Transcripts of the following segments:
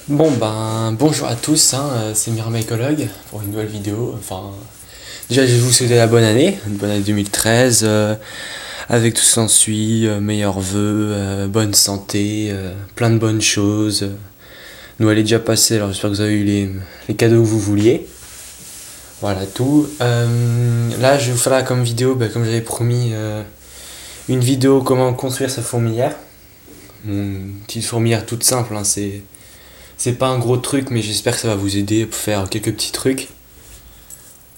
Bon ben bonjour à tous, c'est Myrmécologue pour une nouvelle vidéo. Déjà je vais vous souhaiter la bonne année, une bonne année 2013, avec tout ce qui s'ensuit, meilleurs vœux, bonne santé, plein de bonnes choses. Noël est déjà passé, alors j'espère que vous avez eu les cadeaux que vous vouliez. Voilà tout. Là je vais vous faire comme vidéo, comme j'avais promis, une vidéo comment construire sa fourmilière. Une petite fourmilière toute simple, c'est pas un gros truc, mais j'espère que ça va vous aider pour faire quelques petits trucs.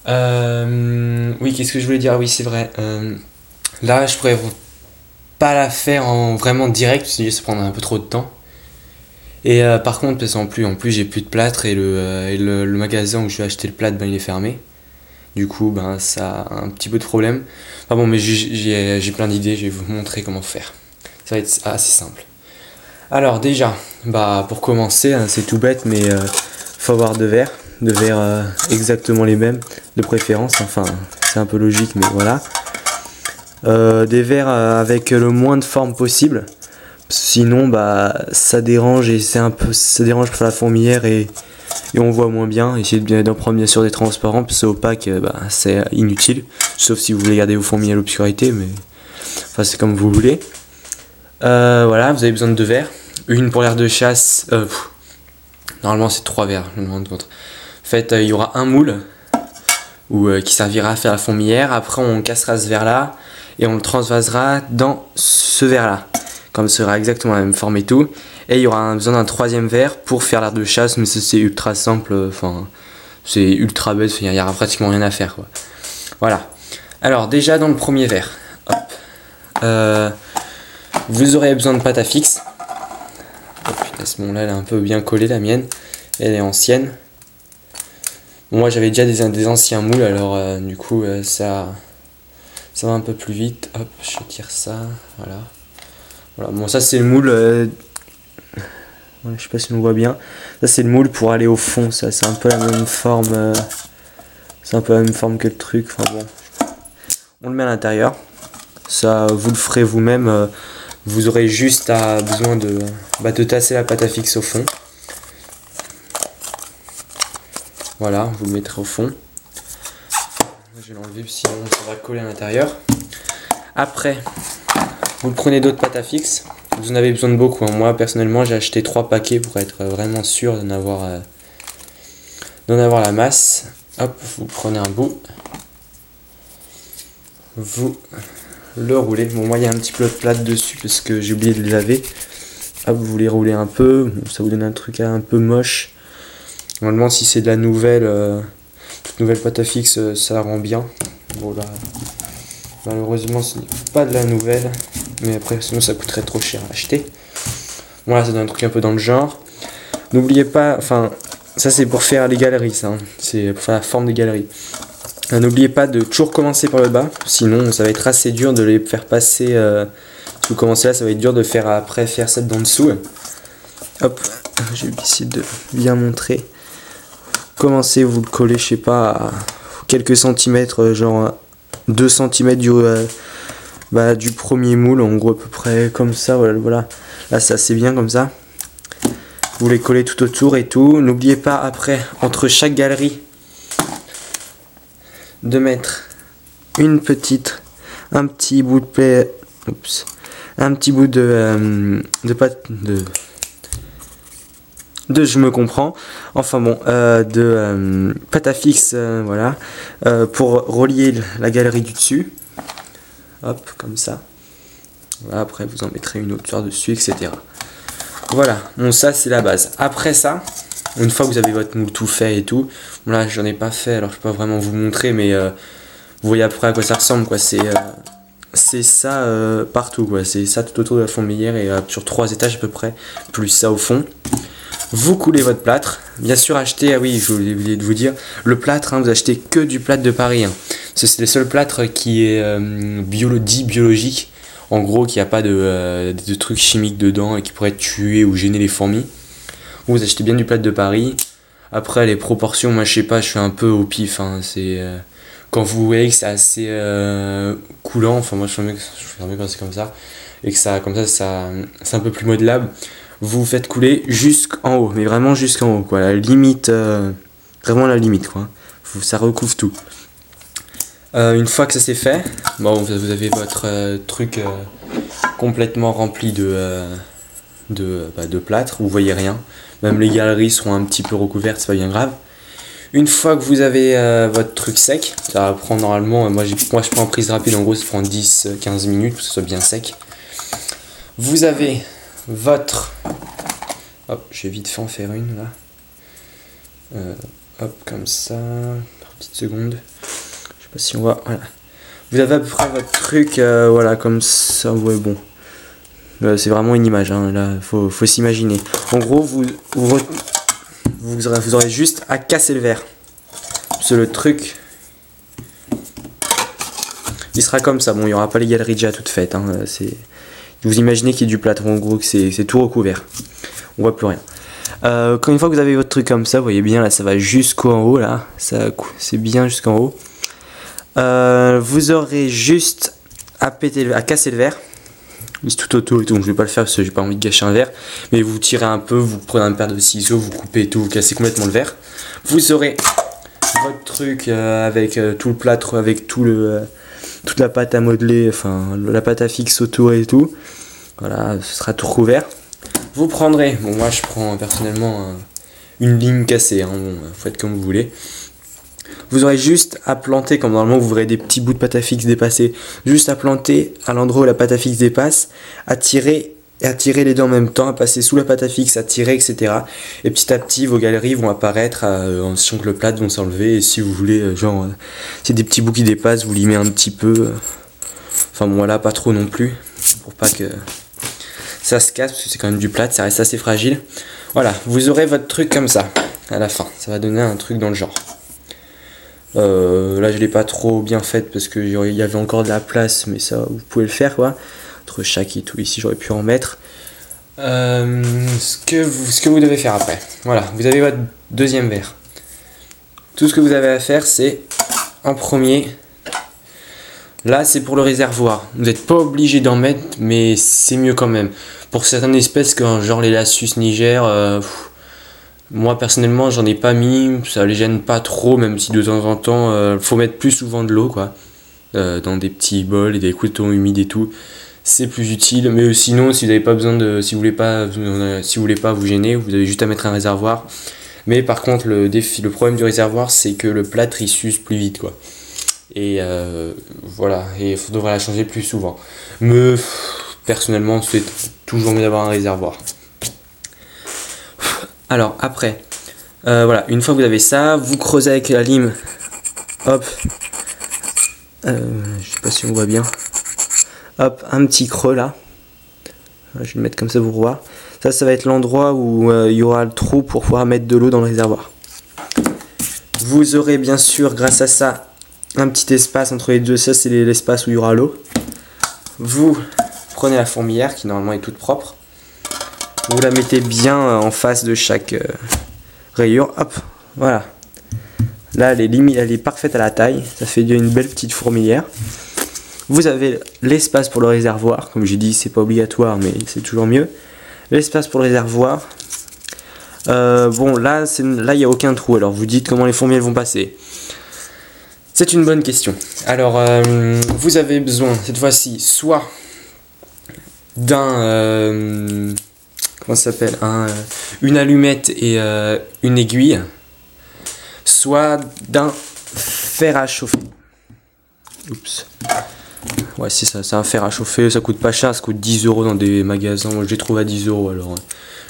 Oui, qu'est-ce que je voulais dire? Oui, c'est vrai. Là, je pourrais pas la faire en vraiment direct, parce que ça prendrait un peu trop de temps. Et par contre, parce qu'en plus j'ai plus de plâtre et le magasin où je vais acheter le plâtre, il est fermé. Du coup, ça a un petit peu de problème. Enfin bon, mais j'ai plein d'idées, je vais vous montrer comment faire. Ça va être assez simple. Alors déjà, pour commencer, c'est tout bête, mais faut avoir deux verres exactement les mêmes, de préférence. Enfin, c'est un peu logique, mais voilà. Des verres avec le moins de forme possible. Sinon, ça dérange et ça dérange pour la fourmilière et on voit moins bien. Essayez d'en prendre bien sûr des transparents, parce que c'est opaque, c'est inutile. Sauf si vous voulez garder vos fourmilières à l'obscurité, mais enfin c'est comme vous voulez. Voilà, vous avez besoin de deux verres. Une pour l'air de chasse. Normalement, c'est 3 verres. Je me rends compte. En fait, il y aura un moule qui servira à faire la fourmilière. Après, on cassera ce verre-là et on le transvasera dans ce verre-là. Comme ce sera exactement la même forme et tout. Et il y aura besoin d'un troisième verre pour faire l'air de chasse, mais ça, c'est ultra simple. C'est ultra bête. Il n'y aura pratiquement rien à faire, quoi. Voilà. Alors, déjà, dans le premier verre. Hop. Vous aurez besoin de pâte à fixe. Oh putain, là elle est un peu bien collée, la mienne. Elle est ancienne. Bon, moi j'avais déjà des anciens moules, alors du coup ça va un peu plus vite. Hop, je tire ça. Voilà. Bon, ça c'est le moule. Je sais pas si on voit bien. Ça c'est le moule pour aller au fond. Ça c'est un peu la même forme. C'est un peu la même forme que le truc. Enfin bon. On le met à l'intérieur. Ça vous le ferez vous-même. Vous aurez juste besoin de tasser la pâte à fixe au fond. Voilà, vous le mettrez au fond. Je vais l'enlever sinon ça va coller à l'intérieur. Après, vous prenez d'autres pâtes à fixe. Vous en avez besoin de beaucoup. Moi personnellement j'ai acheté 3 paquets pour être vraiment sûr d'en avoir la masse. Hop, vous prenez un bout. Vous le roulez. Bon, moi il y a un petit peu de plâtre dessus parce que j'ai oublié de les laver. Hop, vous les roulez un peu. Bon, ça vous donne un truc un peu moche. Normalement, si c'est de la toute nouvelle pâte à fixe, ça rend bien. Bon là, malheureusement, ce n'est pas de la nouvelle. Mais après, sinon ça coûterait trop cher à acheter. Voilà, ça donne un truc un peu dans le genre. N'oubliez pas, enfin, ça c'est pour faire les galeries, ça. C'est pour faire la forme des galeries. N'oubliez pas de toujours commencer par le bas, sinon ça va être assez dur de les faire passer. Si vous commencez là, ça va être dur de faire celle d'en dessous. Hop, je vais essayer de bien montrer. Commencez, vous le collez, je sais pas, à quelques centimètres, genre 2 cm du premier moule, en gros à peu près comme ça. Voilà. Là c'est assez bien comme ça. Vous les collez tout autour et tout. N'oubliez pas après, entre chaque galerie, de mettre un petit bout de pâte je me comprends, enfin bon, de pâte à fixe, voilà, pour relier la galerie du dessus. Hop, comme ça. Voilà, après vous en mettrez une autre dessus, etc. Voilà, bon, ça c'est la base. Après ça, une fois que vous avez votre moule tout fait et tout, bon, là j'en ai pas fait, alors je peux pas vraiment vous montrer, mais vous voyez à peu près à quoi ça ressemble, quoi. C'est ça partout, quoi. C'est ça tout autour de la fourmilière et sur 3 étages à peu près, plus ça au fond. Vous coulez votre plâtre. Bien sûr, achetez, ah oui, je voulais oublier de vous dire, le plâtre, vous achetez que du plâtre de Paris. C'est le seul plâtre qui est dit biologique. En gros, qu'il n'y a pas de trucs chimiques dedans et qui pourraient tuer ou gêner les fourmis. Vous achetez bien du plâtre de Paris. Après, les proportions, moi je sais pas, je fais un peu au pif. Quand vous voyez que c'est assez coulant, enfin moi je fais mieux quand c'est comme ça. Et que ça, comme ça, c'est un peu plus modelable. vous faites couler jusqu'en haut, mais vraiment jusqu'en haut, quoi, la limite, vraiment la limite, quoi. Ça recouvre tout. Une fois que ça c'est fait, bon, vous avez votre truc complètement rempli de plâtre, vous voyez rien. Même les galeries seront un petit peu recouvertes, c'est pas bien grave. Une fois que vous avez votre truc sec, ça va prendre normalement, moi je prends en prise rapide, en gros ça prend 10-15 minutes pour que ce soit bien sec. Vous avez votre... Hop, je vais vite fait en faire une là. Hop, comme ça, petite seconde. Je sais pas si on voit, voilà. Vous avez à peu près votre truc, voilà, comme ça, ouais, bon. C'est vraiment une image, hein, là, faut s'imaginer. En gros, vous aurez juste à casser le verre. C'est le truc. Il sera comme ça. Bon, il n'y aura pas les galeries déjà toutes faites. Hein, vous imaginez qu'il y a du plâtre. En gros, que c'est tout recouvert. On voit plus rien. Quand une fois que vous avez votre truc comme ça, vous voyez bien là, ça va jusqu'en haut là. C'est bien jusqu'en haut. Vous aurez juste à casser le verre. Tout autour et tout, donc je vais pas le faire parce que j'ai pas envie de gâcher un verre, mais vous tirez un peu, vous prenez un paire de ciseaux, vous coupez et tout, vous cassez complètement le verre. Vous aurez votre truc avec tout le plâtre, avec toute la pâte à modeler, enfin la pâte à fixe autour et tout. Voilà, ce sera tout recouvert. Vous prendrez, bon moi je prends personnellement une ligne cassée, hein, bon, faites comme vous voulez. Vous aurez juste à planter, comme normalement vous verrez des petits bouts de pâte à fixe dépasser, juste à planter à l'endroit où la pâte à fixe dépasse, à tirer les deux en même temps, à passer sous la pâte à fixe, à tirer, etc. Et petit à petit vos galeries vont apparaître en sachant que le plâtre vont s'enlever, et si vous voulez, genre, c'est des petits bouts qui dépassent, vous limez un petit peu, enfin bon voilà, pas trop non plus, pour pas que ça se casse, parce que c'est quand même du plâtre, ça reste assez fragile. Voilà, vous aurez votre truc comme ça, à la fin, ça va donner un truc dans le genre. Là je l'ai pas trop bien faite parce que il y avait encore de la place, mais ça vous pouvez le faire quoi. Entre chaque et tout ici j'aurais pu en mettre. Ce que vous devez faire après, voilà, vous avez votre deuxième verre. Tout ce que vous avez à faire c'est en premier, là c'est pour le réservoir. Vous n'êtes pas obligé d'en mettre, mais c'est mieux quand même. Pour certaines espèces comme genre les Lassus niger, moi personnellement j'en ai pas mis, ça les gêne pas trop, même si de temps en temps faut mettre plus souvent de l'eau quoi, dans des petits bols et des couteaux humides et tout, c'est plus utile. Mais sinon si vous n'avez pas besoin de, si vous voulez pas vous gêner, vous avez juste à mettre un réservoir. Mais par contre le problème du réservoir c'est que le plâtre il s'use plus vite quoi. Et voilà, et il devrait la changer plus souvent. Mais personnellement c'est toujours mieux d'avoir un réservoir. Alors après, voilà, une fois que vous avez ça, vous creusez avec la lime, hop, je sais pas si on voit bien, hop, un petit creux là, je vais le mettre comme ça pour voir, ça va être l'endroit où il y aura le trou pour pouvoir mettre de l'eau dans le réservoir. Vous aurez bien sûr grâce à ça un petit espace entre les deux, ça c'est l'espace où il y aura l'eau. Vous prenez la fourmilière qui normalement est toute propre. Vous la mettez bien en face de chaque rayure, hop, voilà. Là, elle est parfaite à la taille, ça fait une belle petite fourmilière. Vous avez l'espace pour le réservoir, comme j'ai dit, c'est pas obligatoire, mais c'est toujours mieux. L'espace pour le réservoir. Bon, là, il n'y a aucun trou, alors vous dites comment les fourmis vont passer. C'est une bonne question. Alors, vous avez besoin, cette fois-ci, soit d'un... comment ça s'appelle, une allumette et une aiguille, soit d'un fer à chauffer. Oups. Ouais, c'est ça, c'est un fer à chauffer, ça coûte pas cher, ça coûte 10 € dans des magasins. Moi je les trouve à 10 €, alors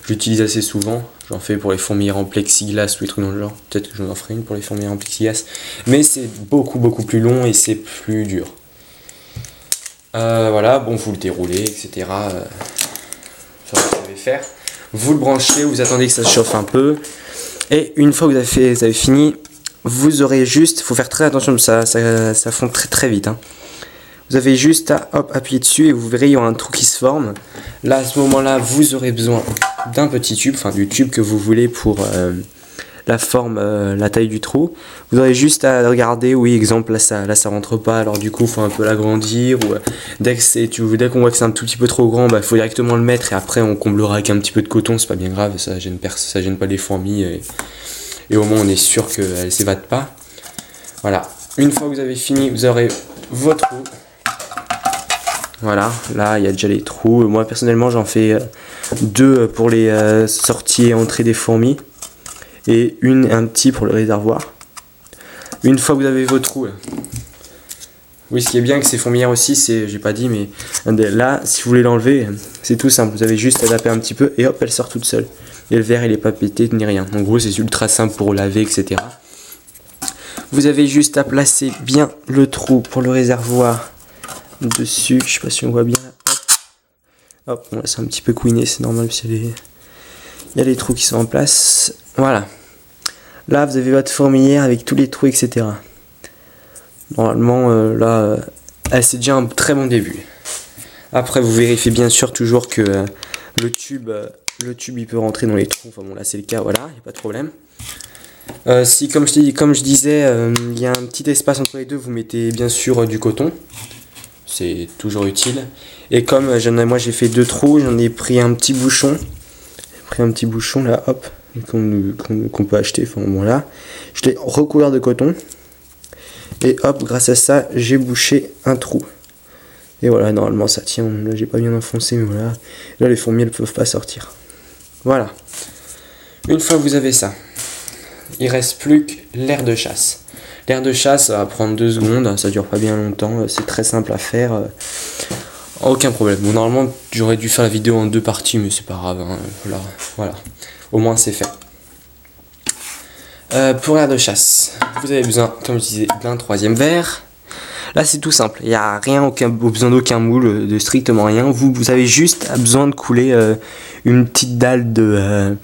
je l'utilise assez souvent. J'en fais pour les fourmilières en plexiglas ou les trucs dans le genre. Peut-être que j'en ferai une pour les fourmilières en plexiglas, mais c'est beaucoup plus long et c'est plus dur. Voilà, bon, vous le déroulez, etc. Ça vous savez faire. Vous le branchez, vous attendez que ça se chauffe un peu, et une fois que vous avez fini, vous aurez juste, il faut faire très attention, ça fond très vite, hein. Vous avez juste à appuyer dessus et vous verrez il y aura un trou qui se forme. Là à ce moment là vous aurez besoin d'un petit tube, enfin du tube que vous voulez pour la forme, la taille du trou. Vous aurez juste à regarder, oui, exemple, là ça rentre pas, alors du coup faut un peu l'agrandir, ou dès qu'on voit que c'est un tout petit peu trop grand, bah, faut directement le mettre et après on comblera avec un petit peu de coton, c'est pas bien grave, ça gêne pas les fourmis et au moins on est sûr qu'elles s'évadent pas. Voilà, une fois que vous avez fini, vous aurez vos trous. Voilà, là il y a déjà les trous. Moi personnellement j'en fais 2 pour les sorties et entrées des fourmis et un petit pour le réservoir. Une fois que vous avez vos trous, oui, ce qui est bien avec ces fourmilières aussi, c'est, j'ai pas dit, mais là si vous voulez l'enlever, c'est tout simple, vous avez juste à taper un petit peu et hop, elle sort toute seule. Et le verre il est pas pété ni rien. En gros c'est ultra simple pour laver, etc. Vous avez juste à placer bien le trou pour le réservoir dessus, je sais pas si on voit bien. Hop, bon, là c'est un petit peu couiné, c'est normal parce qu'il y a les trous qui sont en place. Voilà. Là vous avez votre fourmilière avec tous les trous, etc. Normalement c'est déjà un très bon début. Après vous vérifiez bien sûr toujours que le tube il peut rentrer dans les trous. Enfin bon, là c'est le cas, voilà, il n'y a pas de problème. Si comme je disais, il y a un petit espace entre les deux, vous mettez bien sûr du coton. C'est toujours utile. Et comme moi j'ai fait 2 trous, j'en ai pris un petit bouchon. Là, hop, qu'on peut acheter. Enfin bon, là, je l'ai recouvert de coton. Et hop, grâce à ça, j'ai bouché un trou. Et voilà, normalement ça tient. Là j'ai pas bien enfoncé, mais voilà. Là les fourmis elles peuvent pas sortir. Voilà. Une fois que vous avez ça, il reste plus que l'air de chasse. L'air de chasse, ça va prendre 2 secondes, ça dure pas bien longtemps, c'est très simple à faire. Aucun problème. Bon, normalement, j'aurais dû faire la vidéo en 2 parties, mais c'est pas grave. Hein. Voilà. Au moins, c'est fait. Pour l'air de chasse, vous avez besoin, comme je disais, d'un 3e verre. Là, c'est tout simple. Il n'y a besoin d'aucun moule, de strictement rien. Vous avez juste besoin de couler une petite dalle de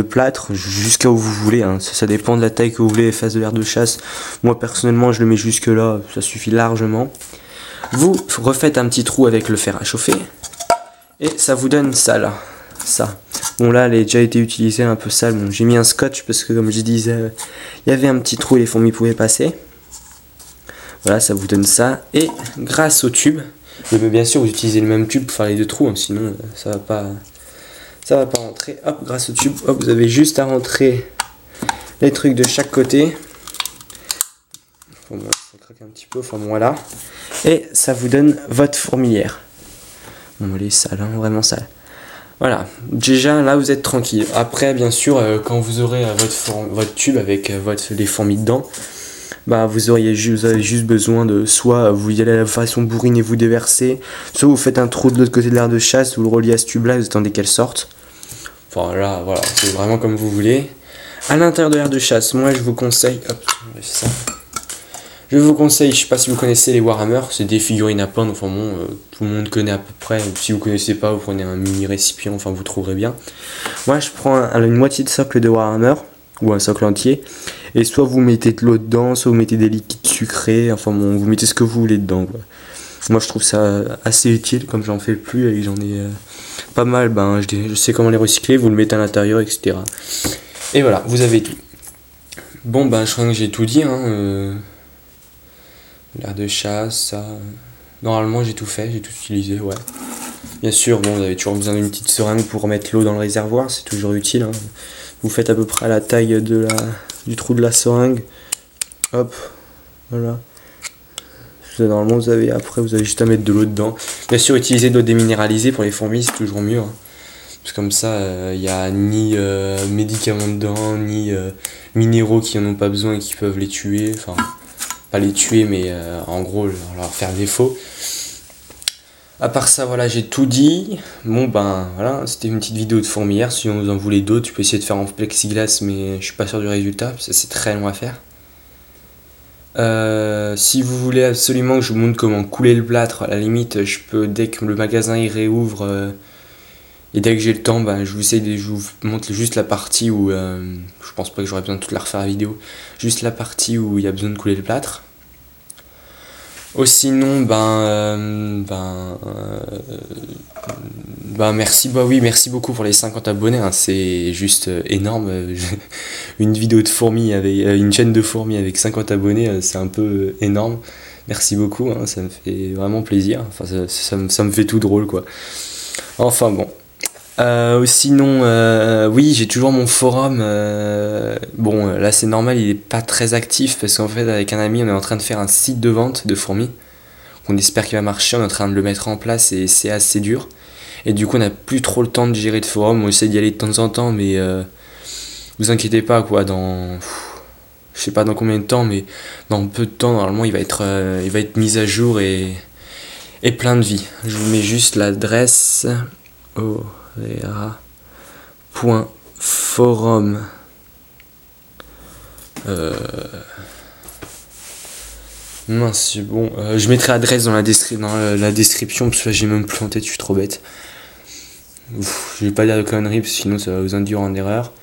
plâtre jusqu'à où vous voulez. Hein. Ça dépend de la taille que vous voulez fasse de l'air de chasse. Moi, personnellement, je le mets jusque là. Ça suffit largement. Vous refaites un petit trou avec le fer à chauffer. Et ça vous donne ça, là. Ça. Bon, là, elle a déjà été utilisée un peu sale. Bon, j'ai mis un scotch parce que, comme je disais, il y avait un petit trou et les fourmis pouvaient passer. Voilà, ça vous donne ça. Et grâce au tube, mais bien sûr vous utilisez le même tube pour faire les 2 trous, hein, sinon ça va pas rentrer. Hop, grâce au tube, hop, vous avez juste à rentrer les trucs de chaque côté. Bon, ça craque un petit peu, enfin bon, voilà. Et ça vous donne votre fourmilière. Bon, elle est sale, hein, vraiment sale. Voilà, déjà là vous êtes tranquille. Après, bien sûr, quand vous aurez votre tube avec les fourmis dedans, bah vous avez juste besoin de soit vous y allez à la façon bourrine et vous déversez, soit vous faites un trou de l'autre côté de l'air de chasse, vous le reliez à ce tube là et vous attendez qu'elle sorte. Enfin là, voilà, c'est vraiment comme vous voulez. À l'intérieur de l'air de chasse, moi je vous conseille, hop, ça. Je vous conseille, je sais pas si vous connaissez les Warhammer, c'est des figurines à peindre, enfin bon, tout le monde connaît à peu près. Si vous connaissez pas, vous prenez un mini récipient, enfin vous trouverez bien. Moi je prends une moitié de socle de Warhammer, ou un socle entier, et soit vous mettez de l'eau dedans, soit vous mettez des liquides sucrés, enfin bon, vous mettez ce que vous voulez dedans, quoi. Moi je trouve ça assez utile, comme j'en fais plus et j'en ai pas mal, ben je sais comment les recycler, vous le mettez à l'intérieur, etc. Et voilà, vous avez tout. Bon ben je crois que j'ai tout dit, hein. L'air de chasse, ça. Normalement j'ai tout fait, j'ai tout utilisé, ouais. Bien sûr, bon, vous avez toujours besoin d'une petite seringue pour remettre l'eau dans le réservoir, c'est toujours utile, hein. Vous faites à peu près à la taille du trou de la seringue. Hop, voilà. Normalement vous avez juste à mettre de l'eau dedans. Bien sûr, utiliser de l'eau déminéralisée pour les fourmis, c'est toujours mieux, hein. Parce que comme ça, il n'y a ni médicaments dedans, ni minéraux qui en ont pas besoin et qui peuvent les tuer. Enfin, pas les tuer, mais en gros leur faire défaut. À part ça, voilà, j'ai tout dit. Bon ben voilà, c'était une petite vidéo de fourmilière. Si vous en voulez d'autres, je peux essayer de faire en plexiglas, mais je suis pas sûr du résultat, parce que c'est très long à faire. Si vous voulez absolument que je vous montre comment couler le plâtre, à la limite, je peux, dès que le magasin il réouvre, et dès que j'ai le temps, ben, je vous montre juste la partie où, je pense pas que j'aurai besoin de toute la refaire la vidéo, juste la partie où il y a besoin de couler le plâtre. Oh, sinon, merci, bah oui, merci beaucoup pour les 50 abonnés, hein, c'est juste énorme. Une vidéo de fourmis avec une chaîne de fourmis avec 50 abonnés, c'est un peu énorme. Merci beaucoup, hein, ça me fait vraiment plaisir. Enfin, ça me fait tout drôle, quoi. Enfin bon. Sinon, oui, j'ai toujours mon forum. Bon, là c'est normal, il est pas très actif parce qu'en fait, avec un ami, on est en train de faire un site de vente de fourmis. On espère qu'il va marcher, on est en train de le mettre en place et c'est assez dur. Et du coup, on n'a plus trop le temps de gérer de forum. On essaie d'y aller de temps en temps, mais vous inquiétez pas, quoi. Je sais pas dans combien de temps, mais dans peu de temps, normalement, il va être mis à jour et plein de vie. Je vous mets juste l'adresse orea.forum. Mince, c'est bon. Je mettrai l'adresse dans la description parce que là j'ai même plus en tête, je suis trop bête. Je vais pas dire de conneries parce que sinon ça va vous induire en erreur.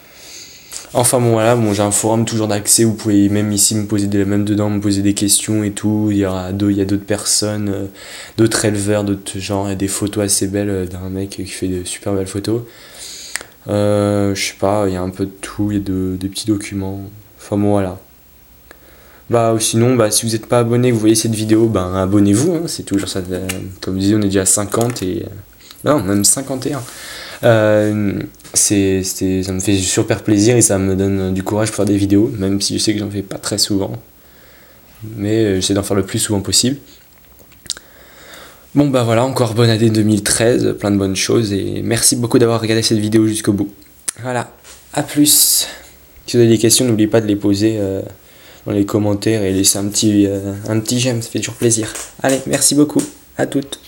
Enfin bon voilà, bon, j'ai un forum toujours d'accès, vous pouvez même ici même dedans me poser des questions et tout. Il y a d'autres personnes, d'autres éleveurs, d'autres genres, et des photos assez belles d'un mec qui fait de super belles photos. Je sais pas, il y a un peu de tout, il y a des petits documents. Enfin bon voilà. Bah sinon, si vous n'êtes pas abonné, vous voyez cette vidéo, abonnez-vous, hein, c'est toujours ça. Comme je disais, on est déjà à 50 et... non, même 51. Ça me fait super plaisir et ça me donne du courage pour faire des vidéos, même si je sais que j'en fais pas très souvent. Mais j'essaie d'en faire le plus souvent possible. Bon voilà, encore bonne année 2013, plein de bonnes choses et merci beaucoup d'avoir regardé cette vidéo jusqu'au bout. Voilà, à plus. Si vous avez des questions, n'oubliez pas de les poser dans les commentaires et laisser un petit j'aime, ça fait toujours plaisir. Allez, merci beaucoup, à toutes.